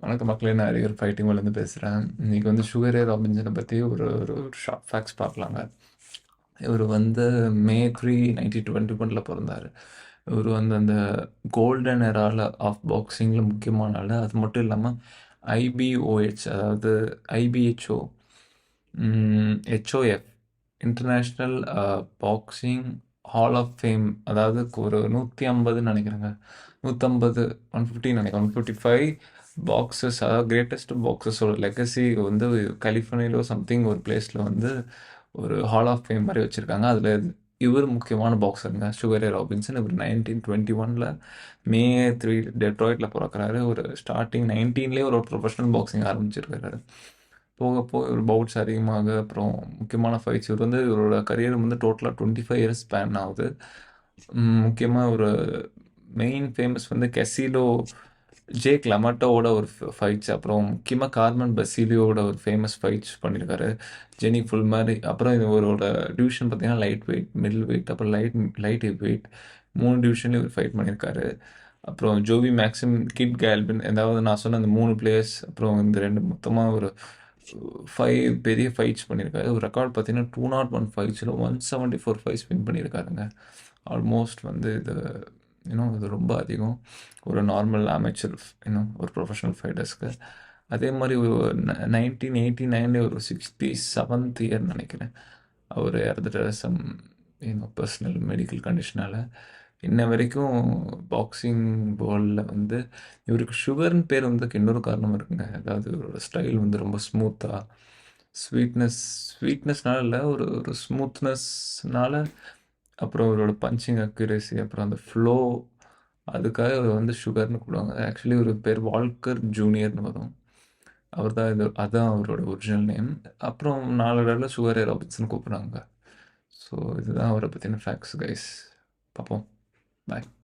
வணக்கம் மக்களே! நான் ஹரிஹர் ஃபைட்டிங் வேர்ல்ட்லேருந்து பேசுறேன். இன்னைக்கு வந்து சுகர் ரே ராபின்சன பத்தி ஒரு ஒரு ஒரு ஷார்ட் ஃபேக்ட்ஸ் பார்க்கலாங்க. இவரு வந்து மே 3, 1921ல பொறந்தாரு. இவரு வந்து அந்த கோல்டன் எரால ஆஃப் பாக்ஸிங்கில முக்கியமான ஆளு. அது மட்டும் இல்லாம ஐபிஓஹெச் அதாவது IBHO, HOF international boxing hall of fame அதாவது ஒரு 150ன்னு நெனைக்கிறேங்க. 150 150 நெனைக்கிறேன். 155 பாக்ஸர்ஸ் அதாவது கிரேட்டஸ்ட் பாக்ஸர்ஸோட லெகசி வந்து கலிஃபோர்னியாலோ சம்திங் ஒரு பிளேஸ்ல வந்து ஒரு ஹால் ஆஃப் ஃபேம் மாரி வச்சிருக்காங்க. அதுல இவரு முக்கியமான பாக்ஸருங்க. சுகர் ரே ராபின்சன். இவரு 1921ல மே 3 டெட்ராய்ட்ல பொறக்குறாரு. ஒரு ஸ்டார்ட்டிங் 19லயே ஒரு ப்ரொஃபஷனல் பாக்ஸிங் ஆரம்பிச்சிருக்காரு. போக போக இவரு பவுட்ஸ் அதிகமாக, அப்புறம் முக்கியமான ஃபைட்ஸ் இவரு வந்து இவரோட கரியர் வந்து டோட்டலா 25 இயர்ஸ் ஸ்பேன் ஆகுது. முக்கியமா ஒரு மெயின் ஃபேமஸ் வந்து கெசிலோ ஜேக் லமாட்டோவோட ஒரு ஃபைட்ஸ், அப்புறம் முக்கியமா கார்மென் பசீலியோவோட ஒரு ஃபேமஸ் ஃபைட்ஸ் பண்ணியிருக்காரு. ஜெனி ஃபுல்மர், அப்புறம் இவரோட டிவிஷன் பார்த்தீங்கன்னா லைட் வெயிட், மிடில் வெயிட், அப்புறம் லைட் ஹெவி வெயிட் 3 டிவிஷன்லயும் இவர் ஃபைட் பண்ணியிருக்காரு. அப்புறம் ஜோவி மேக்ஸிம், கிட் கேல்வின், அதாவது நான் சொன்ன அந்த 3 பிளேயர்ஸ், அப்புறம் இந்த 2 மொத்தமா ஒரு 5 பெரிய ஃபைட்ஸ் பண்ணியிருக்காரு. ஒரு ரெக்கார்ட் பார்த்தீங்கன்னா 201 ஃபைட்ஸில் 174 ஃபைட்ஸ் வின் பண்ணியிருக்காருங்க. ஆல்மோஸ்ட் வந்து இது இது ரொம்ப அதிகம். ஒரு நார்மல் அமெச்சூர் ஒரு ப்ரொஃபஷனல் ஃபைட்டர்ஸ்க்கு. அதே மாதிரி ஒரு 1989 ஒரு 67th இயர் நினைக்கிறேன். அவர் இறந்துட்டார் பர்சனல் மெடிக்கல் கண்டிஷனால. இன்ன வரைக்கும் பாக்ஸிங் வேர்ல்டில் வந்து இவருக்கு சுகர்ன்னு பேர் வந்ததுக்கு இன்னொரு காரணம் இருக்குங்க. அதாவது இவரோட ஸ்டைல் வந்து ரொம்ப ஸ்மூத்தாக, ஸ்வீட்னஸ்னால இல்லை, ஒரு ஒரு ஸ்மூத்னஸ்னால, அப்புறம் இவரோட பஞ்சிங் அக்யூரேசி, அப்புறம் அந்த ஃப்ளோ, அதுக்காக இவர் வந்து சுகர்னு கூப்பிடுவாங்க. ஆக்சுவலி ஒரு பேர் வால்கர் ஜூனியர்னு வரும். அவர் தான் அதான் அவரோட ஒரிஜினல் நேம். அப்புறம் நாளடைவில் சுகர் ரே ராபின்சன் கூப்பிட்றாங்க. ஸோ இதுதான் அவரை பற்றின ஃபேக்ட்ஸ் கைஸ். பார்ப்போம். பாய்.